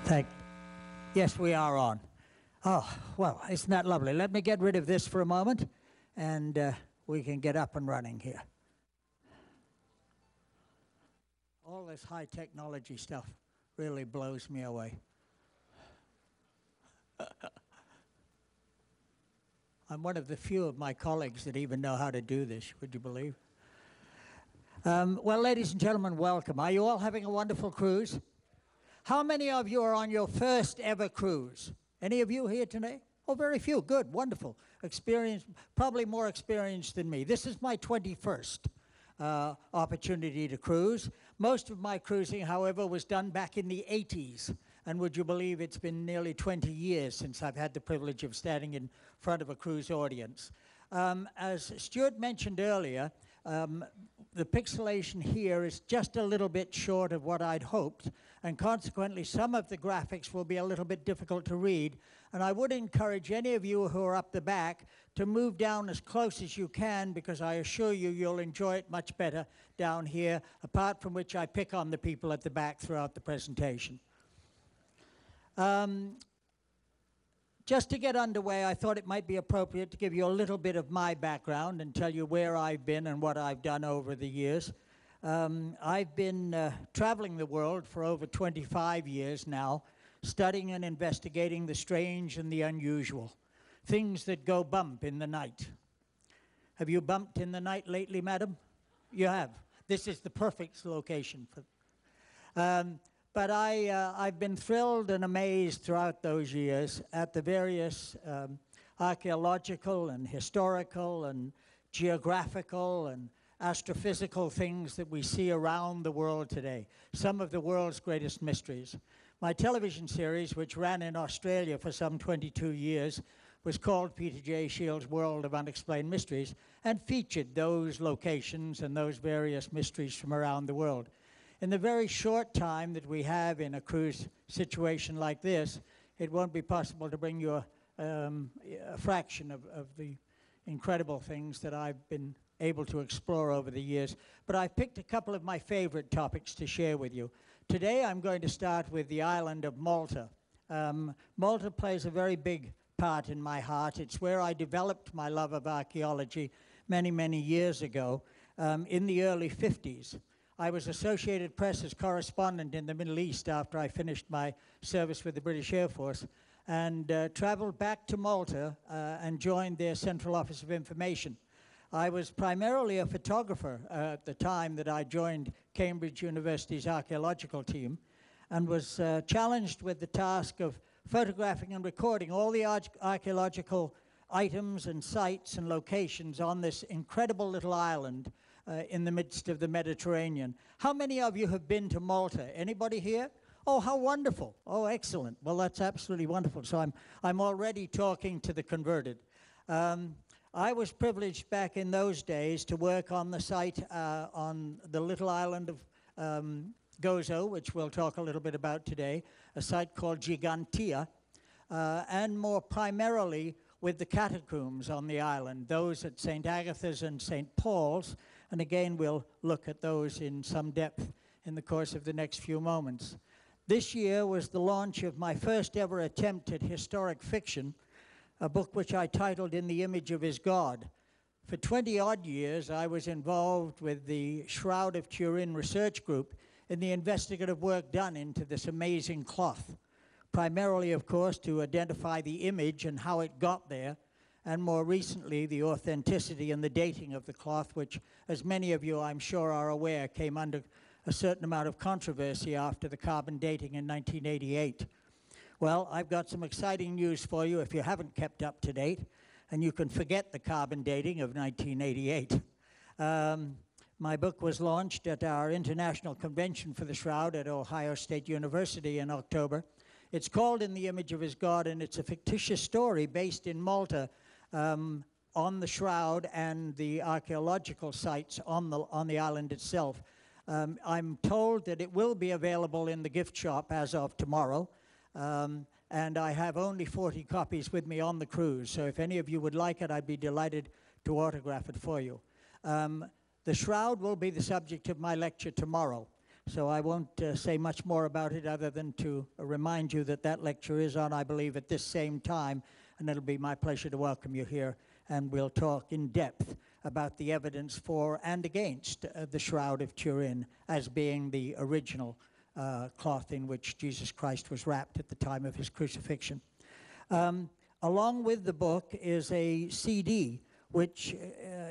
Thank. Yes, we are on. Oh, well, isn't that lovely? Let me get rid of this for a moment, and we can get up and running here. All this high technology stuff really blows me away. I'm one of the few of my colleagues that even know how to do this, would you believe? Well, ladies and gentlemen, welcome. Are you all having a wonderful cruise? How many of you are on your first ever cruise? Any of you here today? Oh, very few. Good, wonderful. Experienced, probably more experienced than me. This is my 21st opportunity to cruise. Most of my cruising, however, was done back in the 80s. And would you believe it's been nearly 20 years since I've had the privilege of standing in front of a cruise audience. As Stuart mentioned earlier, the pixelation here is just a little bit short of what I'd hoped, and consequently some of the graphics will be a little bit difficult to read. And I would encourage any of you who are up the back to move down as close as you can, because I assure you you'll enjoy it much better down here, apart from which I pick on the people at the back throughout the presentation. Just to get underway, I thought it might be appropriate to give you a little bit of my background and tell you where I've been and what I've done over the years. I've been traveling the world for over 25 years now, studying and investigating the strange and the unusual, things that go bump in the night. Have you bumped in the night lately, madam? You have. This is the perfect location for. But I've been thrilled and amazed throughout those years at the various archaeological and historical and geographical and astrophysical things that we see around the world today, some of the world's greatest mysteries. My television series, which ran in Australia for some 22 years, was called Peter J. Shields' World of Unexplained Mysteries, and featured those locations and those various mysteries from around the world. In the very short time that we have in a cruise situation like this, it won't be possible to bring you a fraction of the incredible things that I've been able to explore over the years. But I've picked a couple of my favorite topics to share with you. Today I'm going to start with the island of Malta. Malta plays a very big part in my heart. It's where I developed my love of archaeology many, many years ago, in the early 50s. I was Associated Press's correspondent in the Middle East after I finished my service with the British Air Force, and traveled back to Malta and joined their Central Office of Information. I was primarily a photographer at the time that I joined Cambridge University's archaeological team, and was challenged with the task of photographing and recording all the archaeological items and sites and locations on this incredible little island in the midst of the Mediterranean. How many of you have been to Malta? Anybody here? Oh, how wonderful. Oh, excellent. Well, that's absolutely wonderful. So I'm already talking to the converted. I was privileged back in those days to work on the site on the little island of Gozo, which we'll talk a little bit about today, a site called Gigantia, and more primarily with the catacombs on the island, those at St. Agatha's and St. Paul's. And again, we'll look at those in some depth in the course of the next few moments. This year was the launch of my first ever attempt at historic fiction, a book which I titled In the Image of His God. For 20-odd years, I was involved with the Shroud of Turin research group in the investigative work done into this amazing cloth, primarily, of course, to identify the image and how it got there, and more recently, the authenticity and the dating of the cloth, which, as many of you, I'm sure, are aware, came under a certain amount of controversy after the carbon dating in 1988. Well, I've got some exciting news for you if you haven't kept up to date, and you can forget the carbon dating of 1988. My book was launched at our International Convention for the Shroud at Ohio State University in October. It's called In the Image of His God, and it's a fictitious story based in Malta, on the Shroud and the archaeological sites on the island itself. I'm told that it will be available in the gift shop as of tomorrow, and I have only 40 copies with me on the cruise, so if any of you would like it, I'd be delighted to autograph it for you. The Shroud will be the subject of my lecture tomorrow. So I won't say much more about it other than to remind you that that lecture is on, I believe, at this same time, and it'll be my pleasure to welcome you here, and we'll talk in depth about the evidence for and against the Shroud of Turin as being the original cloth in which Jesus Christ was wrapped at the time of his crucifixion. Along with the book is a CD which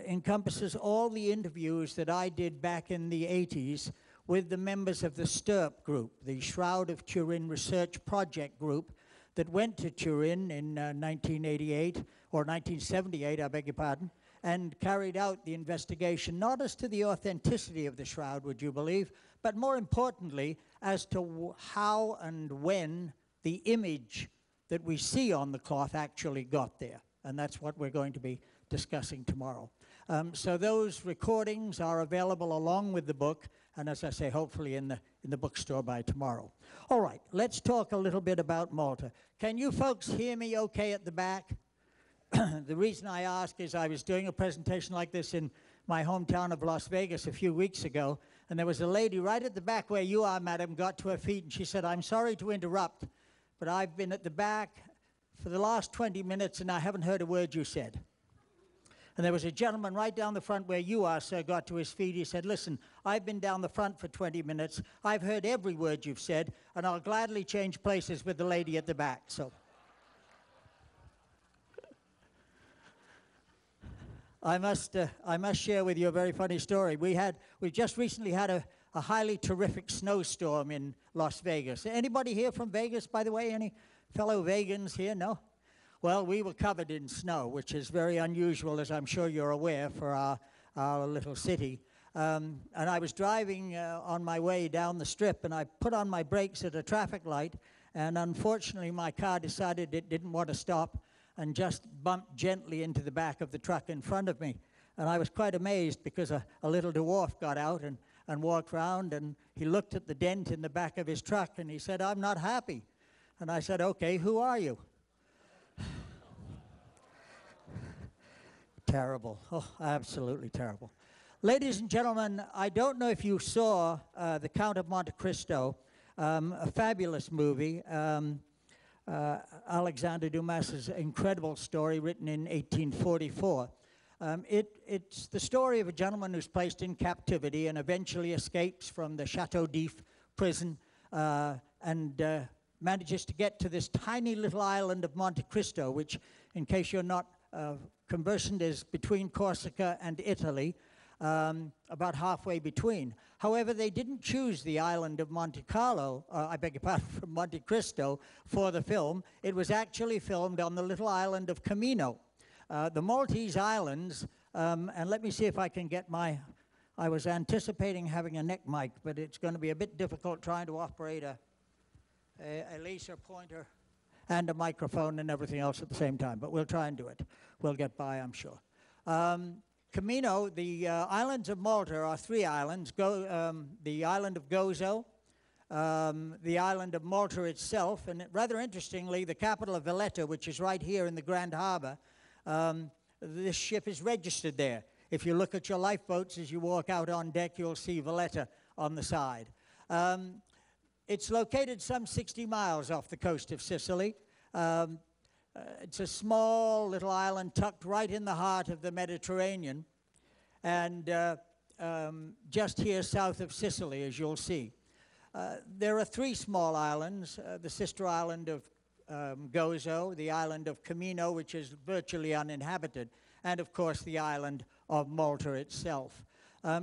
encompasses all the interviews that I did back in the 80s with the members of the STURP group, the Shroud of Turin Research Project group, that went to Turin in 1988, or 1978, I beg your pardon, and carried out the investigation, not as to the authenticity of the shroud, would you believe, but more importantly, as to how and when the image that we see on the cloth actually got there. And that's what we're going to be discussing tomorrow. So those recordings are available along with the book, and as I say, hopefully in the bookstore by tomorrow. All right, let's talk a little bit about Malta. Can you folks hear me okay at the back? The reason I ask is I was doing a presentation like this in my hometown of Las Vegas a few weeks ago, and there was a lady right at the back where you are, madam, got to her feet, and she said, "I'm sorry to interrupt, but I've been at the back for the last 20 minutes, and I haven't heard a word you said." And there was a gentleman right down the front where you are, sir, got to his feet. He said, "Listen, I've been down the front for 20 minutes. I've heard every word you've said, and I'll gladly change places with the lady at the back." So I must share with you a very funny story. We just recently had a highly terrific snowstorm in Las Vegas. Anybody here from Vegas, by the way? Any fellow Vegans here? No? Well, we were covered in snow, which is very unusual, as I'm sure you're aware, for our little city. And I was driving on my way down the strip, and I put on my brakes at a traffic light, and unfortunately my car decided it didn't want to stop and just bumped gently into the back of the truck in front of me. And I was quite amazed because a little dwarf got out and walked around, and he looked at the dent in the back of his truck, and he said, "I'm not happy." And I said, "Okay, who are you?" Terrible. Oh, absolutely terrible. Ladies and gentlemen, I don't know if you saw The Count of Monte Cristo, a fabulous movie. Alexander Dumas's incredible story written in 1844. It's the story of a gentleman who's placed in captivity and eventually escapes from the Chateau d'If prison and manages to get to this tiny little island of Monte Cristo, which, in case you're not conversant, is between Corsica and Italy, about halfway between. However, they didn't choose the island of Monte Carlo, I beg your pardon, from Monte Cristo for the film. It was actually filmed on the little island of Camino. The Maltese Islands, and let me see if I can get I was anticipating having a neck mic, but it's going to be a bit difficult trying to operate a laser pointer and a microphone and everything else at the same time, but we'll try and do it. We'll get by, I'm sure. Camino, the islands of Malta are three islands. The island of Gozo, the island of Malta itself, and rather interestingly, the capital of Valletta, which is right here in the Grand Harbor, this ship is registered there. If you look at your lifeboats as you walk out on deck, you'll see Valletta on the side. It's located some 60 miles off the coast of Sicily. It's a small little island tucked right in the heart of the Mediterranean, and just here south of Sicily, as you'll see. There are three small islands, the sister island of Gozo, the island of Camino, which is virtually uninhabited, and of course the island of Malta itself.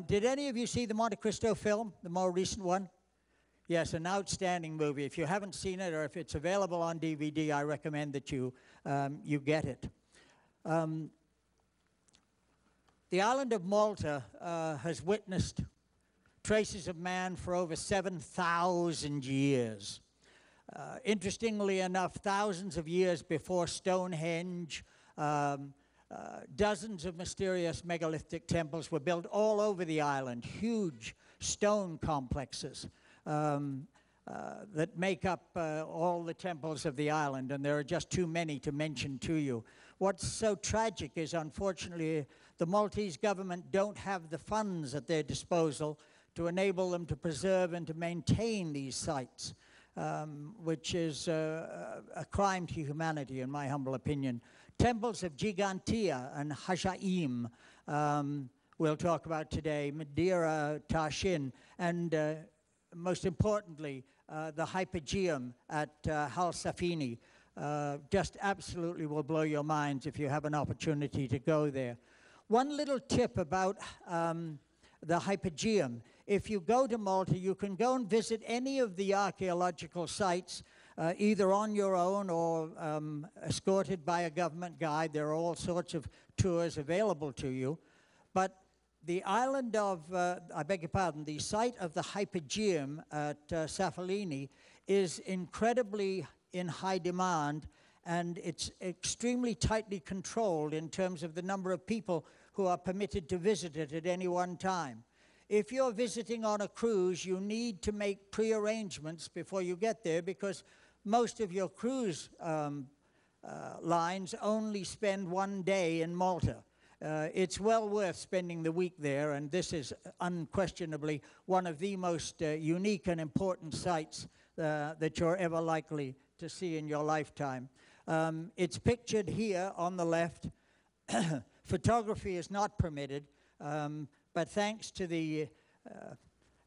Did any of you see the Monte Cristo film, the more recent one? Yes, an outstanding movie. If you haven't seen it, or if it's available on DVD, I recommend that you get it. The island of Malta has witnessed traces of man for over 7,000 years. Interestingly enough, thousands of years before Stonehenge, dozens of mysterious megalithic temples were built all over the island, huge stone complexes that make up all the temples of the island, and there are just too many to mention to you. What's so tragic is, unfortunately, the Maltese government don't have the funds at their disposal to enable them to preserve and to maintain these sites, which is a crime to humanity, in my humble opinion. Temples of Gigantia and Hajaim, we'll talk about today, Madeira, Tashin, and most importantly, the Hypogeum at Hal Safini. Just absolutely will blow your minds if you have an opportunity to go there. One little tip about the Hypogeum. If you go to Malta, you can go and visit any of the archaeological sites, either on your own or escorted by a government guide. There are all sorts of tours available to you. But the island of, I beg your pardon, the site of the Hypogeum at Safalini is incredibly in high demand, and it's extremely tightly controlled in terms of the number of people who are permitted to visit it at any one time. If you're visiting on a cruise, you need to make pre-arrangements before you get there, because most of your cruise lines only spend one day in Malta. It's well worth spending the week there, and this is unquestionably one of the most unique and important sites that you're ever likely to see in your lifetime. It's pictured here on the left. Photography is not permitted, but thanks to the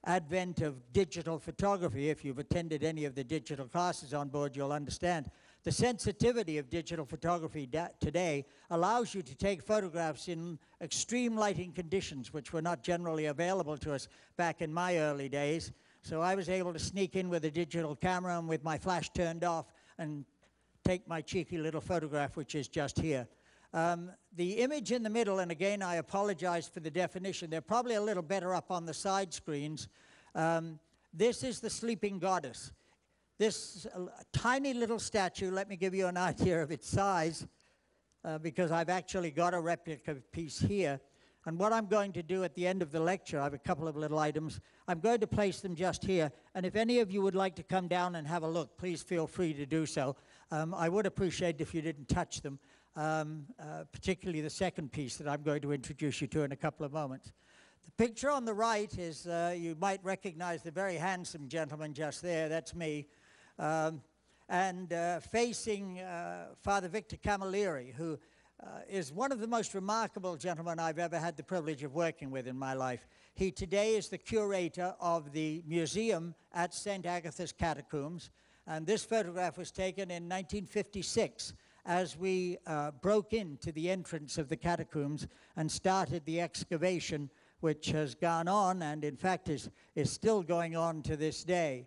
advent of digital photography, if you've attended any of the digital classes on board, you'll understand. The sensitivity of digital photography today allows you to take photographs in extreme lighting conditions, which were not generally available to us back in my early days. So I was able to sneak in with a digital camera and with my flash turned off and take my cheeky little photograph, which is just here. The image in the middle, and again, I apologize for the definition. They're probably a little better up on the side screens. This is the sleeping goddess. This tiny little statue, let me give you an idea of its size, because I've actually got a replica piece here. And what I'm going to do at the end of the lecture, I have a couple of little items. I'm going to place them just here. And if any of you would like to come down and have a look, please feel free to do so. I would appreciate if you didn't touch them, particularly the second piece that I'm going to introduce you to in a couple of moments. The picture on the right is, you might recognize the very handsome gentleman just there. That's me. Facing Father Victor Camilleri, who is one of the most remarkable gentlemen I've ever had the privilege of working with in my life. He today is the curator of the museum at St. Agatha's Catacombs, and this photograph was taken in 1956 as we broke into the entrance of the catacombs and started the excavation, which has gone on and in fact is still going on to this day.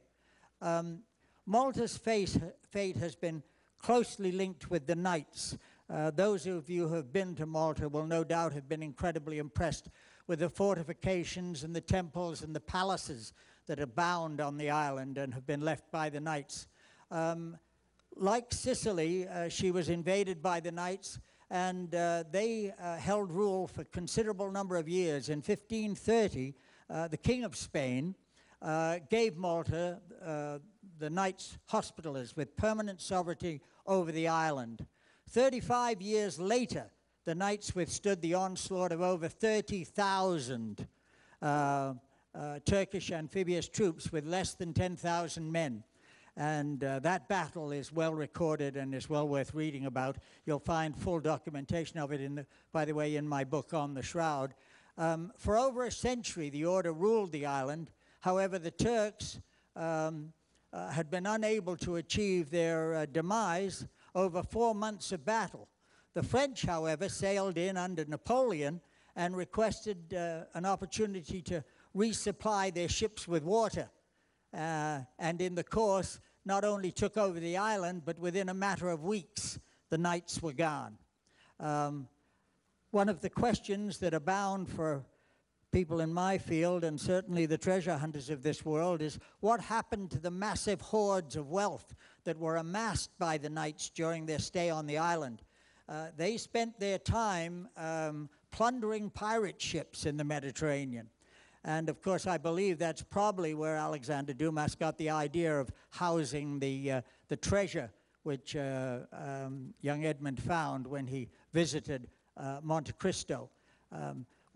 Malta's fate has been closely linked with the Knights. Those of you who have been to Malta will no doubt have been incredibly impressed with the fortifications and the temples and the palaces that abound on the island and have been left by the Knights. Like Sicily, she was invaded by the Knights, and they held rule for a considerable number of years. In 1530, the King of Spain gave Malta the Knights Hospitallers with permanent sovereignty over the island. 35 years later, the Knights withstood the onslaught of over 30,000 Turkish amphibious troops with less than 10,000 men. And that battle is well recorded and is well worth reading about. You'll find full documentation of it, by the way, in my book on the Shroud. For over a century, the order ruled the island. However, the Turks had been unable to achieve their demise over 4 months of battle. The French, however, sailed in under Napoleon and requested an opportunity to resupply their ships with water. And in the course, not only took over the island, but within a matter of weeks, the Knights were gone. One of the questions that abound for people in my field, and certainly the treasure hunters of this world, is what happened to the massive hoards of wealth that were amassed by the Knights during their stay on the island? They spent their time plundering pirate ships in the Mediterranean. And of course, I believe that's probably where Alexander Dumas got the idea of housing the treasure which young Edmund found when he visited Monte Cristo.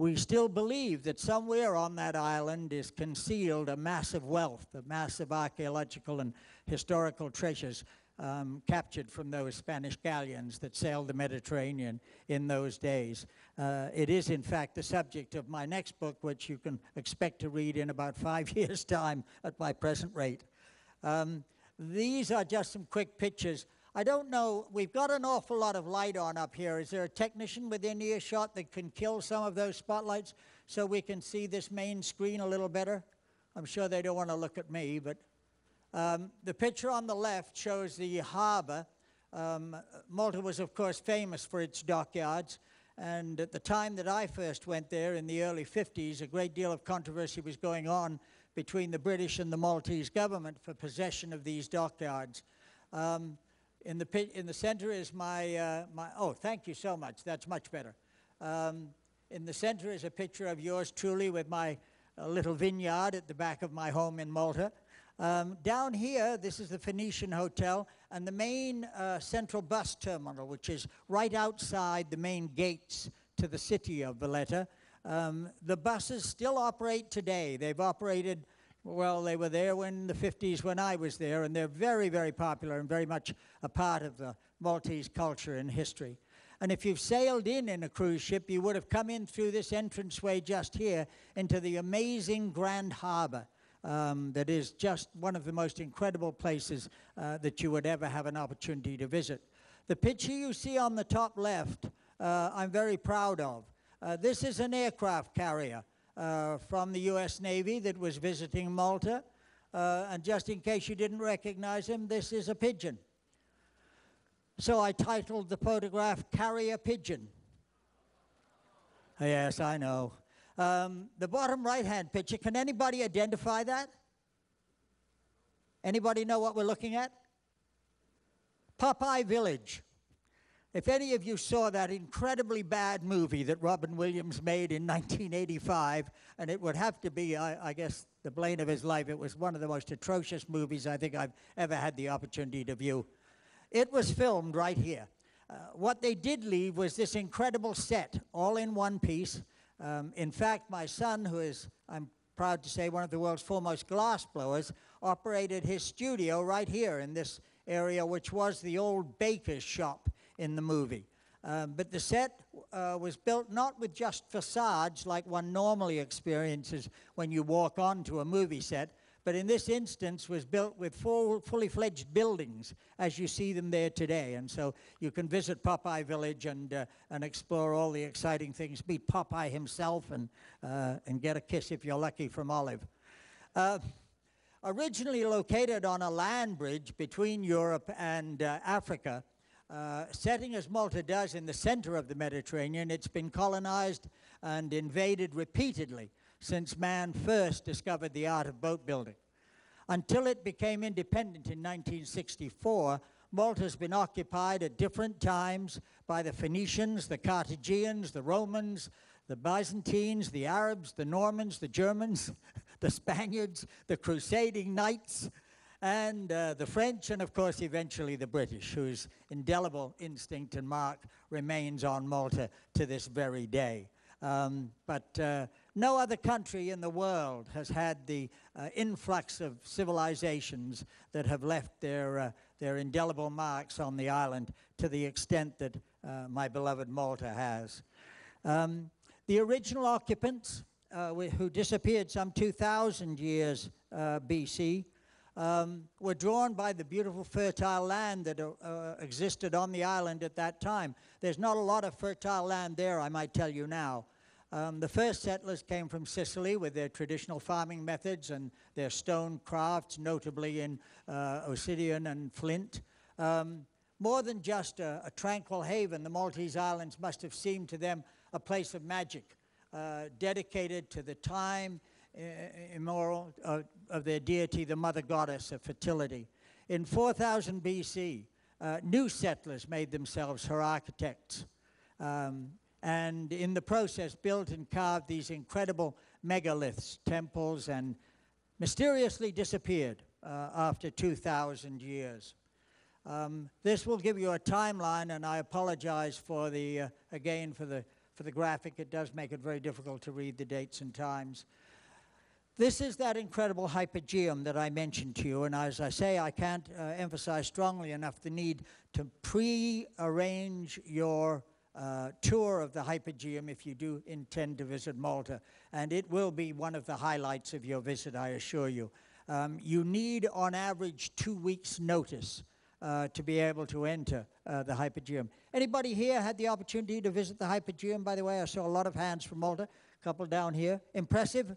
we still believe that somewhere on that island is concealed a massive wealth, a massive archaeological and historical treasures captured from those Spanish galleons that sailed the Mediterranean in those days. It is, in fact, the subject of my next book, which you can expect to read in about 5 years' time at my present rate. These are just some quick pictures. I don't know, we've got an awful lot of light on up here. Is there a technician within earshot that can kill some of those spotlights so we can see this main screen a little better? I'm sure they don't want to look at me, but the picture on the left shows the harbor. Malta was, of course, famous for its dockyards, and at the time that I first went there in the early 50s, a great deal of controversy was going on between the British and the Maltese government for possession of these dockyards. In the center is oh, thank you so much. That's much better. In the center is a picture of yours truly with my little vineyard at the back of my home in Malta. Down here, this is the Phoenician Hotel and the main central bus terminal, which is right outside the main gates to the city of Valletta. The buses still operate today. They've operated, well, they were there in the 50s when I was there, and they're very, very popular and very much a part of the Maltese culture and history. And if you've sailed in a cruise ship, you would have come in through this entranceway just here into the amazing Grand Harbor. That is just one of the most incredible places that you would ever have an opportunity to visit. The picture you see on the top left, I'm very proud of. This is an aircraft carrier from the U.S. Navy that was visiting Malta. And just in case you didn't recognize him, this is a pigeon. So I titled the photograph, Carrier Pigeon. Yes, I know. The bottom right-hand picture, can anybody identify that? Anybody know what we're looking at? Popeye Village. If any of you saw that incredibly bad movie that Robin Williams made in 1985, and it would have to be, I guess, the bane of his life, it was one of the most atrocious movies I think I've ever had the opportunity to view. It was filmed right here. What they did leave was this incredible set, all in one piece. In fact, my son, who is, I'm proud to say, one of the world's foremost glass blowers, operated his studio right here in this area, which was the old baker's shop in the movie. But the set was built not with just facades like one normally experiences when you walk onto a movie set, but in this instance was built with fully fledged buildings as you see them there today. And so you can visit Popeye Village and explore all the exciting things, meet Popeye himself and get a kiss if you're lucky from Olive. Originally located on a land bridge between Europe and Africa, setting as Malta does in the center of the Mediterranean, it's been colonized and invaded repeatedly since man first discovered the art of boat building. Until it became independent in 1964, Malta's been occupied at different times by the Phoenicians, the Carthaginians, the Romans, the Byzantines, the Arabs, the Normans, the Germans, the Spaniards, the crusading knights, and the French, and of course eventually the British, whose indelible instinct and mark remains on Malta to this very day. But no other country in the world has had the influx of civilizations that have left their indelible marks on the island to the extent that my beloved Malta has. The original occupants, who disappeared some 2,000 years BC, were drawn by the beautiful fertile land that existed on the island at that time. There's not a lot of fertile land there, I might tell you now. The first settlers came from Sicily with their traditional farming methods and their stone crafts, notably in obsidian and flint. More than just a tranquil haven, the Maltese Islands must have seemed to them a place of magic, dedicated to the time immemorial of their deity, the mother goddess of fertility. In 4000 BC, new settlers made themselves her architects. And in the process built and carved these incredible megaliths, temples, and mysteriously disappeared after 2,000 years. This will give you a timeline, and I apologize for again for the for the graphic, it does make it very difficult to read the dates and times. This is that incredible hypogeum that I mentioned to you, and as I say, I can't emphasize strongly enough the need to pre-arrange your tour of the hypogeum if you do intend to visit Malta, and it will be one of the highlights of your visit, I assure you. You need, on average, 2 weeks' notice to be able to enter the hypogeum. Anybody here had the opportunity to visit the hypogeum, by the way? I saw a lot of hands from Malta, a couple down here. Impressive?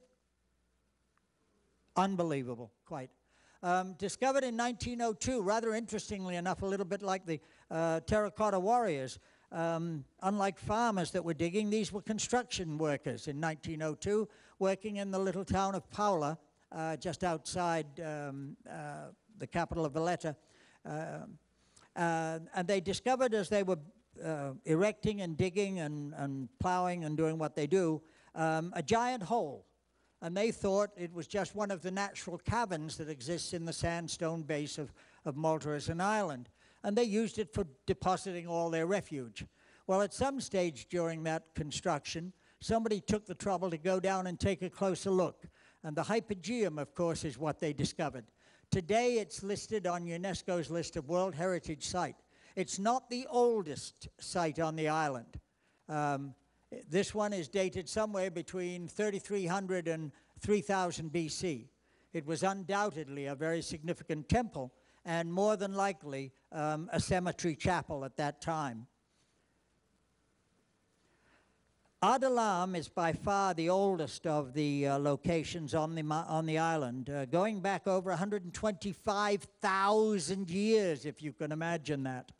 Unbelievable, quite. Discovered in 1902, rather interestingly enough, a little bit like the terracotta warriors. Unlike farmers that were digging, these were construction workers in 1902, working in the little town of Paola, just outside the capital of Valletta. And they discovered as they were erecting and digging and plowing and doing what they do, a giant hole. And they thought it was just one of the natural caverns that exists in the sandstone base of Malta as an island. And they used it for depositing all their refuge. Well, at some stage during that construction, somebody took the trouble to go down and take a closer look. And the hypogeum, of course, is what they discovered. Today, it's listed on UNESCO's list of World Heritage Site. It's not the oldest site on the island. This one is dated somewhere between 3300 and 3000 BC. It was undoubtedly a very significant temple, and more than likely a cemetery chapel at that time. Adalam is by far the oldest of the locations on the island, going back over 125,000 years, if you can imagine that.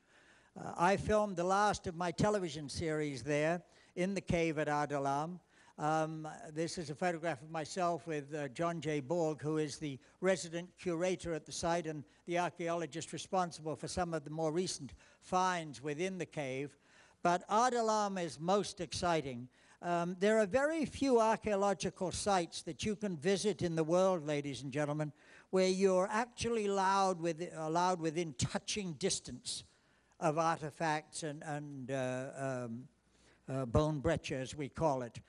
I filmed the last of my television series there in the cave at Adalam. This is a photograph of myself with John J. Borg, who is the resident curator at the site and the archaeologist responsible for some of the more recent finds within the cave. But Adalam is most exciting. There are very few archaeological sites that you can visit in the world, ladies and gentlemen, where you're actually allowed within touching distance of artifacts and bone breccia, as we call it.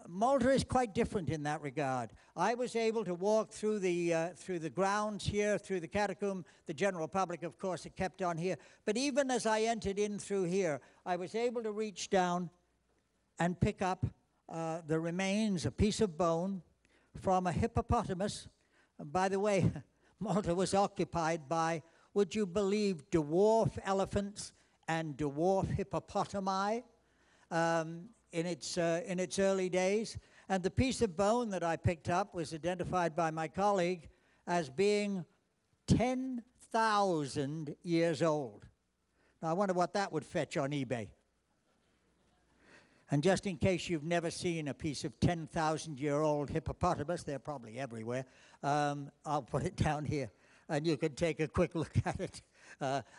Malta is quite different in that regard. I was able to walk through the grounds here, through the catacomb. The general public, of course, it kept on here. But even as I entered in through here, I was able to reach down and pick up the remains, a piece of bone from a hippopotamus. And by the way, Malta was occupied by, would you believe, dwarf elephants and dwarf hippopotami in its early days. And the piece of bone that I picked up was identified by my colleague as being 10,000 years old. Now, I wonder what that would fetch on eBay. And just in case you've never seen a piece of 10,000-year-old hippopotamus, they're probably everywhere, I'll put it down here, and you can take a quick look at it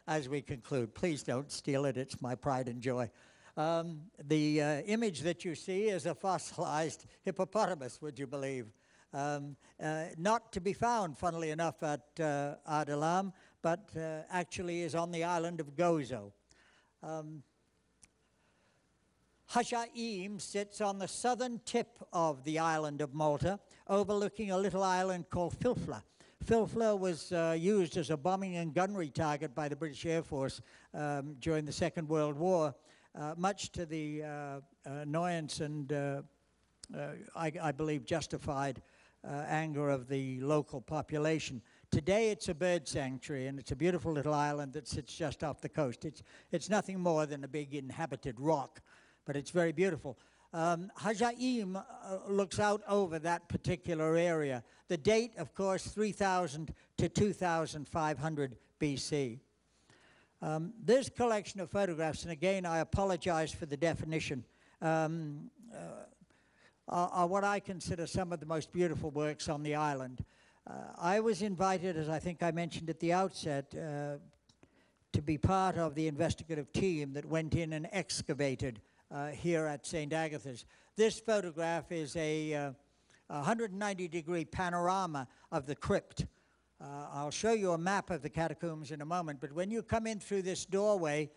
as we conclude. Please don't steal it. It's my pride and joy. The image that you see is a fossilized hippopotamus, would you believe? Not to be found, funnily enough, at Adalam, but actually is on the island of Gozo. Hajaim sits on the southern tip of the island of Malta, overlooking a little island called Filfla. Filfla was used as a bombing and gunnery target by the British Air Force during the Second World War, much to the annoyance and, I believe, justified anger of the local population. Today it's a bird sanctuary, and it's a beautiful little island that sits just off the coast. It's nothing more than a big inhabited rock, but it's very beautiful. Hajaim looks out over that particular area. The date, of course, 3000 to 2500 BC. This collection of photographs, and again, I apologize for the definition, are what I consider some of the most beautiful works on the island. I was invited, as I think I mentioned at the outset, to be part of the investigative team that went in and excavated here at St. Agatha's. This photograph is a 190-degree panorama of the crypt. I'll show you a map of the catacombs in a moment, but when you come in through this doorway,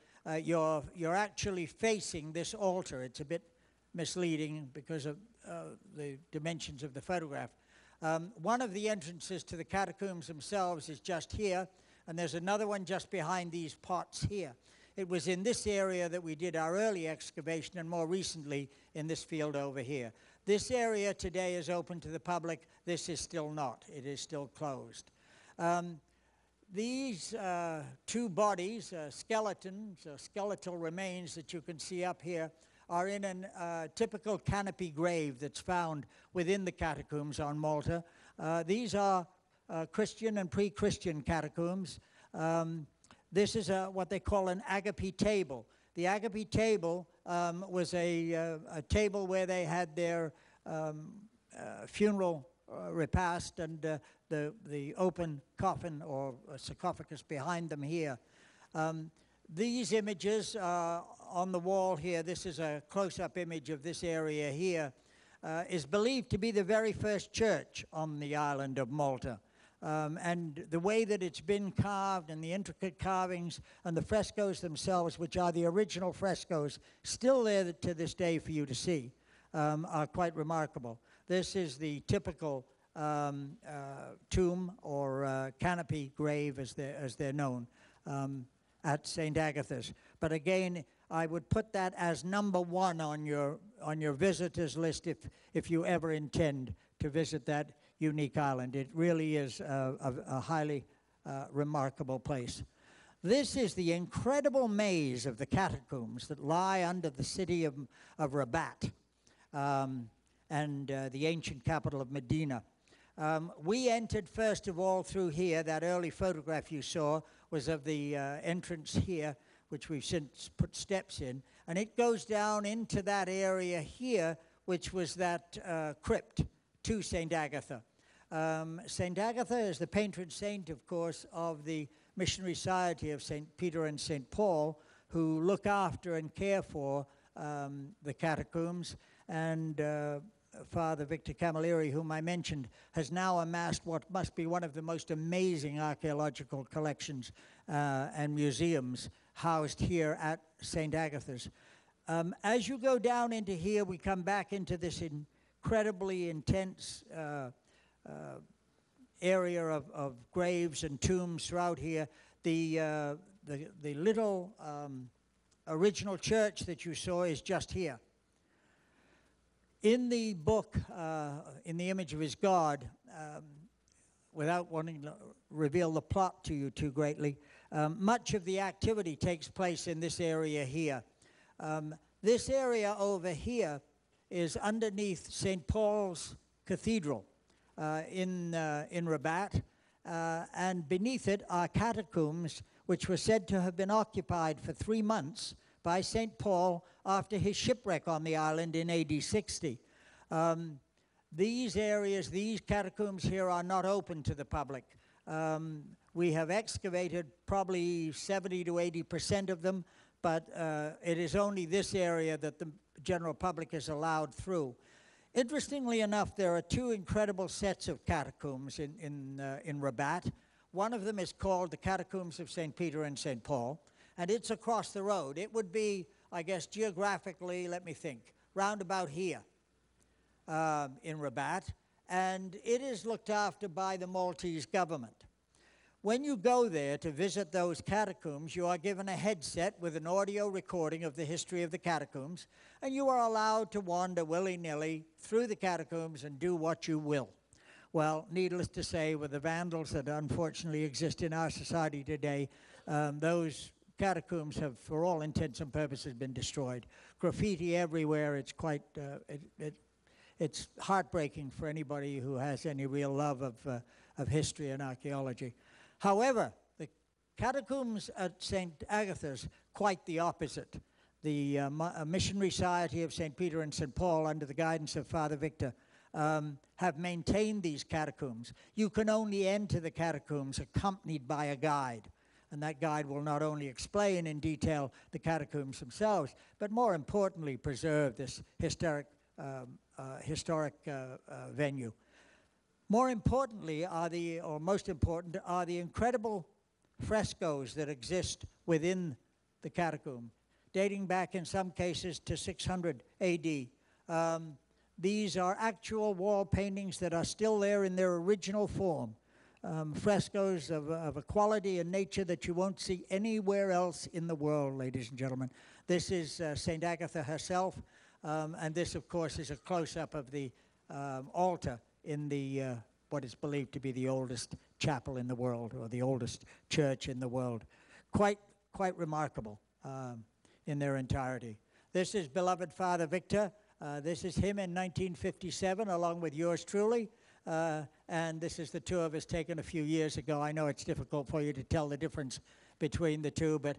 you're actually facing this altar. It's a bit misleading because of the dimensions of the photograph. One of the entrances to the catacombs themselves is just here, and there's another one just behind these pots here. It was in this area that we did our early excavation, and more recently in this field over here. This area today is open to the public. This is still not. It is still closed. These two bodies, skeletons, skeletal remains that you can see up here, are in a typical canopy grave that's found within the catacombs on Malta. These are Christian and pre-Christian catacombs. This is what they call an agape table. The agape table was a table where they had their funeral repast and the open coffin or sarcophagus behind them here. These images on the wall here, this is a close-up image of this area here, is believed to be the very first church on the island of Malta. And the way that it's been carved and the intricate carvings and the frescoes themselves, which are the original frescoes, still there to this day for you to see, are quite remarkable. This is the typical tomb or canopy grave, as they're known, at St. Agatha's. But again, I would put that as number one on your visitors list if you ever intend to visit that unique island. It really is a highly remarkable place. This is the incredible maze of the catacombs that lie under the city of Rabat and the ancient capital of Medina. We entered first of all through here. That early photograph you saw was of the entrance here, which we've since put steps in, and it goes down into that area here, which was that crypt to St. Agatha. St. Agatha is the patron saint, of course, of the Missionary Society of St. Peter and St. Paul, who look after and care for the catacombs, and Father Victor Camilleri, whom I mentioned, has now amassed what must be one of the most amazing archaeological collections and museums housed here at St. Agatha's. As you go down into here, we come back into this incredibly intense area of graves and tombs throughout here. The little original church that you saw is just here. In the book, In the Image of His God, without wanting to reveal the plot to you too greatly, much of the activity takes place in this area here. This area over here is underneath St. Paul's Cathedral in Rabat, and beneath it are catacombs which were said to have been occupied for 3 months by St. Paul after his shipwreck on the island in AD 60. These areas, these catacombs here are not open to the public. We have excavated probably 70 to 80% of them, but it is only this area that the general public is allowed through. Interestingly enough, there are two incredible sets of catacombs in Rabat. One of them is called the Catacombs of St. Peter and St. Paul, and it's across the road. It would be, I guess, geographically, let me think, round about here in Rabat, and it is looked after by the Maltese government. When you go there to visit those catacombs, you are given a headset with an audio recording of the history of the catacombs, and you are allowed to wander willy-nilly through the catacombs and do what you will. Well, needless to say, with the vandals that unfortunately exist in our society today, those catacombs have, for all intents and purposes, been destroyed. Graffiti everywhere. It's quite, it's heartbreaking for anybody who has any real love of history and archaeology. However, the catacombs at St. Agatha's, quite the opposite. The Missionary Society of St. Peter and St. Paul, under the guidance of Father Victor, have maintained these catacombs. You can only enter the catacombs accompanied by a guide, and that guide will not only explain in detail the catacombs themselves, but more importantly, preserve this historic venue. More importantly most important are the incredible frescoes that exist within the catacomb, dating back in some cases to 600 AD. These are actual wall paintings that are still there in their original form. Frescoes of a quality and nature that you won't see anywhere else in the world, ladies and gentlemen. This is St. Agatha herself, and this, of course, is a close-up of the altar in the what is believed to be the oldest chapel in the world, or the oldest church in the world. Quite remarkable in their entirety. This is beloved Father Victor. This is him in 1957, along with yours truly. And this is the two of us taken a few years ago. I know it's difficult for you to tell the difference between the two, but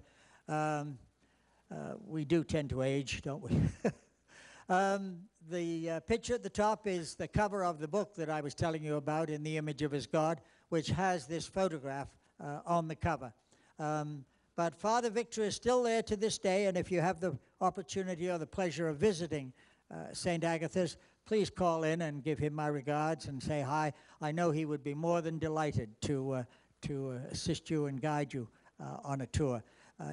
we do tend to age, don't we? The picture at the top is the cover of the book that I was telling you about, In the Image of His God, which has this photograph on the cover. But Father Victor is still there to this day, and if you have the opportunity or the pleasure of visiting St. Agatha's, please call in and give him my regards and say hi. I know he would be more than delighted to assist you and guide you on a tour.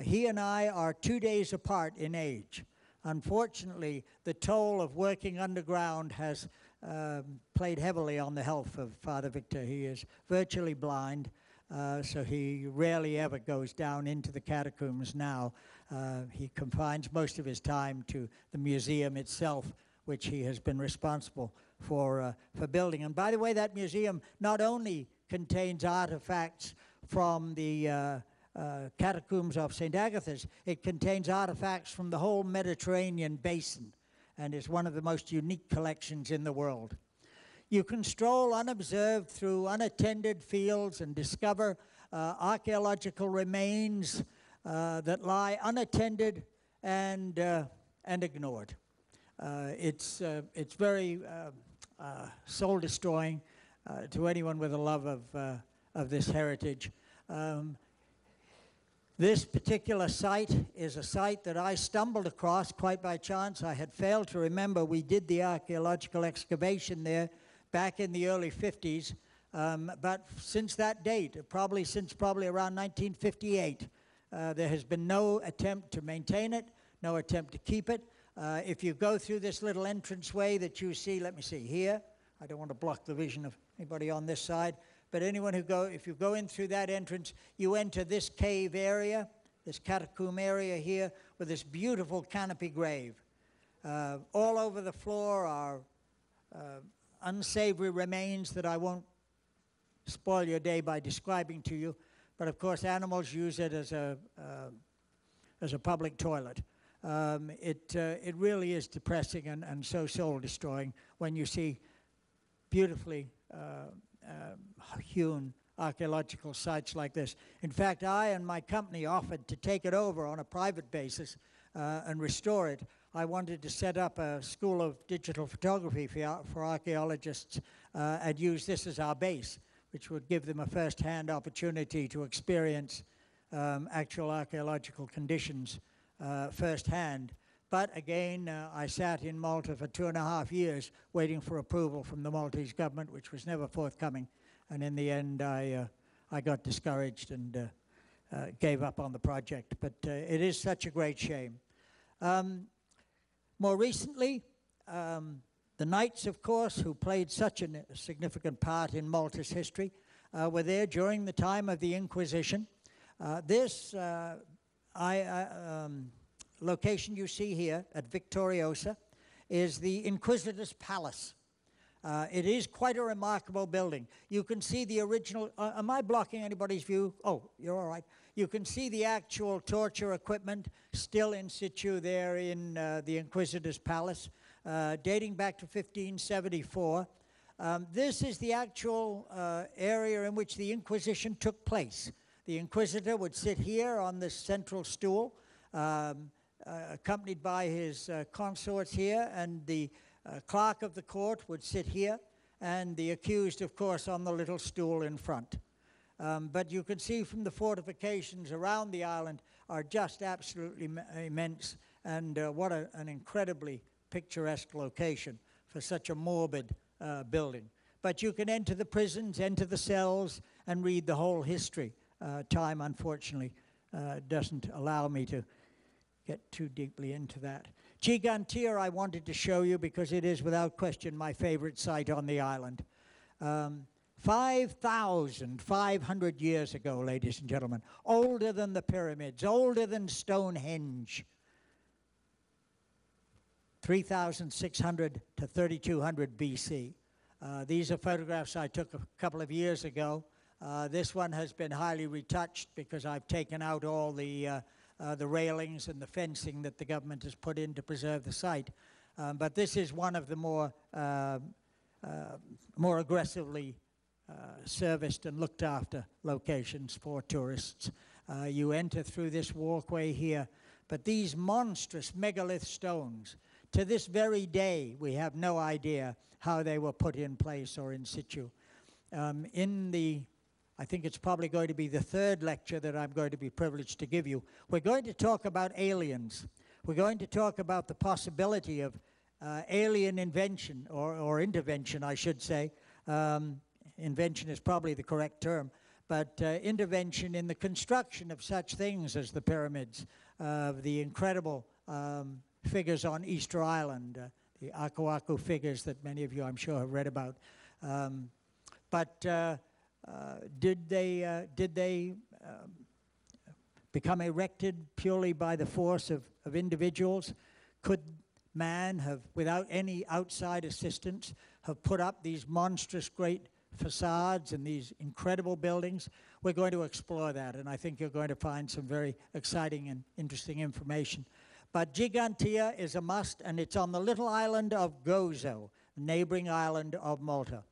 He and I are 2 days apart in age. Unfortunately, the toll of working underground has played heavily on the health of Father Victor. He is virtually blind, so he rarely ever goes down into the catacombs now. He confines most of his time to the museum itself, which he has been responsible for building. And by the way, that museum not only contains artifacts from the catacombs of St. Agatha's, it contains artifacts from the whole Mediterranean basin, and is one of the most unique collections in the world. You can stroll unobserved through unattended fields and discover archaeological remains that lie unattended and ignored. It's very soul-destroying to anyone with a love of this heritage. This particular site is a site that I stumbled across quite by chance. I had failed to remember we did the archaeological excavation there back in the early 50s. But since that date, since probably around 1958, there has been no attempt to maintain it, no attempt to keep it. If you go through this little entranceway that you see, let me see here. I don't want to block the vision of anybody on this side. But anyone if you go in through that entrance, you enter this cave area, this catacomb area here, with this beautiful canopy grave. All over the floor are unsavory remains that I won't spoil your day by describing to you. But of course, animals use it as a public toilet. It really is depressing and so soul-destroying when you see beautifully hewn archaeological sites like this. In fact, I and my company offered to take it over on a private basis and restore it. I wanted to set up a school of digital photography for archaeologists and use this as our base, which would give them a first-hand opportunity to experience actual archaeological conditions firsthand. But again, I sat in Malta for 2.5 years waiting for approval from the Maltese government, which was never forthcoming. And in the end, I got discouraged and gave up on the project. But it is such a great shame. More recently, the Knights, of course, who played such a significant part in Malta's history, were there during the time of the Inquisition. This location you see here at Victoriosa is the Inquisitor's Palace. It is quite a remarkable building. You can see the original, am I blocking anybody's view? Oh, you're all right. You can see the actual torture equipment still in situ there in the Inquisitor's Palace, dating back to 1574. This is the actual area in which the Inquisition took place. The Inquisitor would sit here on this central stool, accompanied by his consorts here, and the clerk of the court would sit here, and the accused, of course, on the little stool in front. But you can see from the fortifications around the island are just absolutely immense, and what an incredibly picturesque location for such a morbid building. But you can enter the prisons, enter the cells, and read the whole history. Time, unfortunately, doesn't allow me to get too deeply into that. Gigantea I wanted to show you because it is without question my favorite site on the island. 5,500 years ago, ladies and gentlemen, older than the pyramids, older than Stonehenge. 3,600 to 3,200 BC. These are photographs I took a couple of years ago. This one has been highly retouched because I've taken out all the railings and the fencing that the government has put in to preserve the site. But this is one of the more aggressively serviced and looked after locations for tourists. You enter through this walkway here, but these monstrous megalith stones, to this very day, we have no idea how they were put in place or in situ. I think it's probably going to be the third lecture that I'm going to be privileged to give you. We're going to talk about aliens. We're going to talk about the possibility of alien invention, or intervention, I should say. Invention is probably the correct term, but intervention in the construction of such things as the pyramids, the incredible figures on Easter Island, the Aku figures that many of you, I'm sure, have read about. Did they become erected purely by the force of individuals? Could man have, without any outside assistance, have put up these monstrous great facades and these incredible buildings? We're going to explore that, and I think you're going to find some very exciting and interesting information. But Gigantea is a must, and it's on the little island of Gozo, neighboring island of Malta.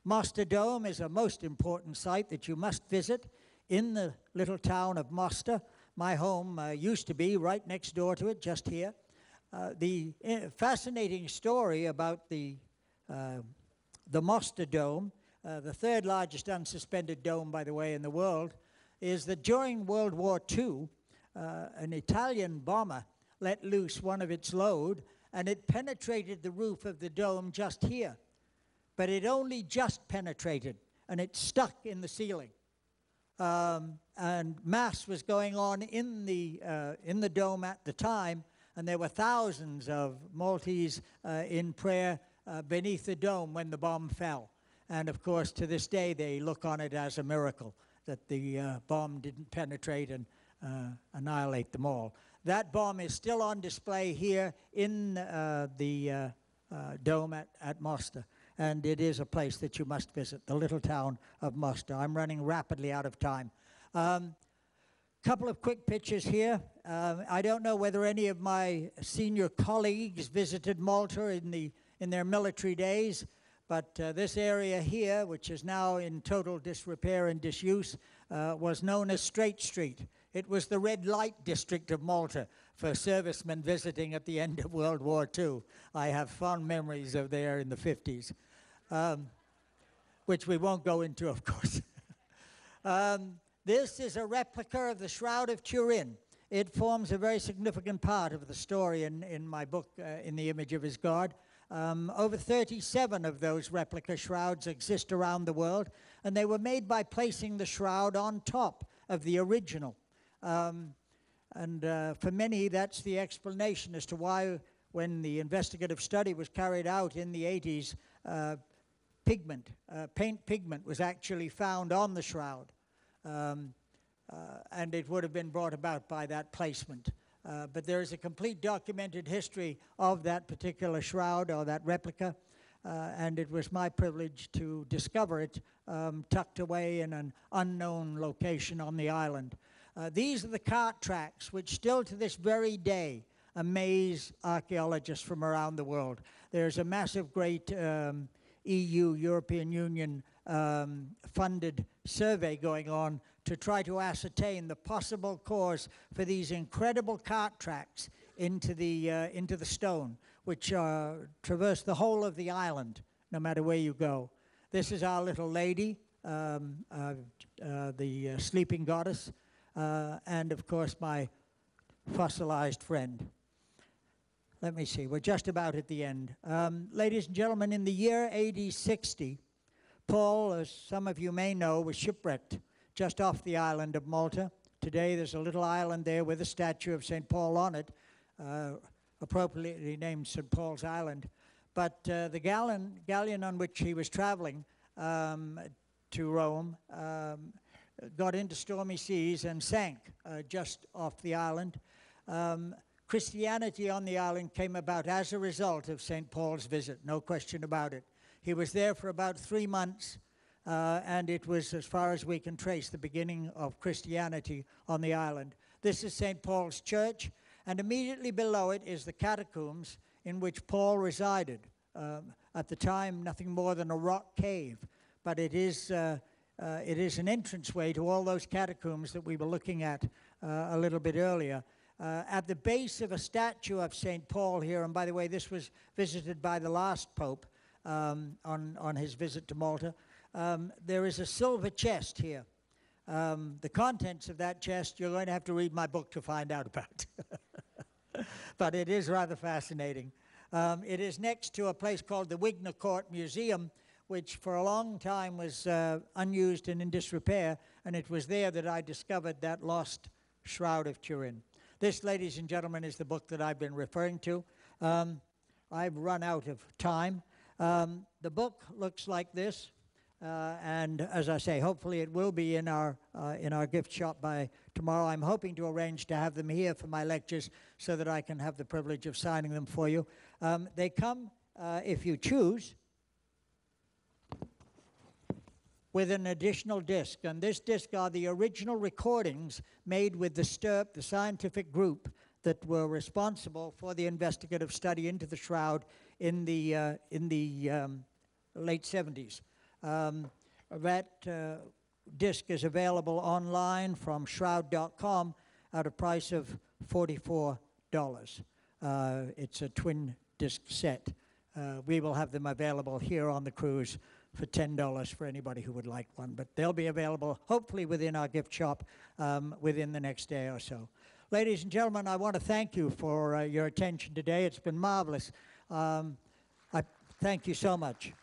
Mosta Dome is a most important site that you must visit in the little town of Mosta. My home used to be right next door to it, just here. The fascinating story about the Mosta Dome, the third largest unsuspended dome, by the way, in the world, is that during World War II, an Italian bomber let loose one of its load, and it penetrated the roof of the dome just here. But it only just penetrated, and it stuck in the ceiling. And mass was going on in the dome at the time, and there were thousands of Maltese in prayer beneath the dome when the bomb fell. And of course, to this day, they look on it as a miracle that the bomb didn't penetrate and annihilate them all. That bomb is still on display here in the dome at Mosta. And it is a place that you must visit, the little town of Mosta. I'm running rapidly out of time. Couple of quick pictures here. I don't know whether any of my senior colleagues visited Malta in their military days, but this area here, which is now in total disrepair and disuse, was known as Straight Street. It was the red light district of Malta for servicemen visiting at the end of World War II. I have fond memories of there in the 50s, which we won't go into, of course. This is a replica of the Shroud of Turin. It forms a very significant part of the story in my book, In the Image of His God. Over 37 of those replica shrouds exist around the world, and they were made by placing the shroud on top of the original. For many, that's the explanation as to why, when the investigative study was carried out in the 80s, paint pigment was actually found on the shroud. And it would have been brought about by that placement. But there is a complete documented history of that particular shroud or that replica, and it was my privilege to discover it tucked away in an unknown location on the island. These are the cart tracks which still to this very day amaze archaeologists from around the world. There's a massive, great EU, European Union, funded survey going on to try to ascertain the possible cause for these incredible cart tracks into the stone, which traverse the whole of the island, no matter where you go. This is our little lady, the sleeping goddess, and of course my fossilized friend. Let me see, we're just about at the end. Ladies and gentlemen, in the year AD 60, Paul, as some of you may know, was shipwrecked just off the island of Malta. Today there's a little island there with a statue of St. Paul on it, appropriately named St. Paul's Island. But the galleon on which he was traveling to Rome got into stormy seas and sank just off the island. Christianity on the island came about as a result of St. Paul's visit, no question about it. He was there for about 3 months, and it was, as far as we can trace, the beginning of Christianity on the island. This is St. Paul's Church, and immediately below it is the Catacombs in which Paul resided. At the time, nothing more than a rock cave, but it is an entranceway to all those catacombs that we were looking at a little bit earlier. At the base of a statue of St. Paul here, and by the way, this was visited by the last Pope on his visit to Malta, there is a silver chest here. The contents of that chest, you're going to have to read my book to find out about. But it is rather fascinating. It is next to a place called the Wigner Court Museum, which for a long time was unused and in disrepair, and it was there that I discovered that lost Shroud of Turin. This, ladies and gentlemen, is the book that I've been referring to. I've run out of time. The book looks like this, and as I say, hopefully it will be in our gift shop by tomorrow. I'm hoping to arrange to have them here for my lectures so that I can have the privilege of signing them for you. They come, if you choose, with an additional disc, and this disc are the original recordings made with the STURP, the scientific group that were responsible for the investigative study into the shroud in the late 70s. That disc is available online from shroud.com at a price of $44. It's a twin disc set. We will have them available here on the cruise for $10 for anybody who would like one, but they'll be available hopefully within our gift shop within the next day or so. Ladies and gentlemen, I want to thank you for your attention today. It's been marvelous. I thank you so much.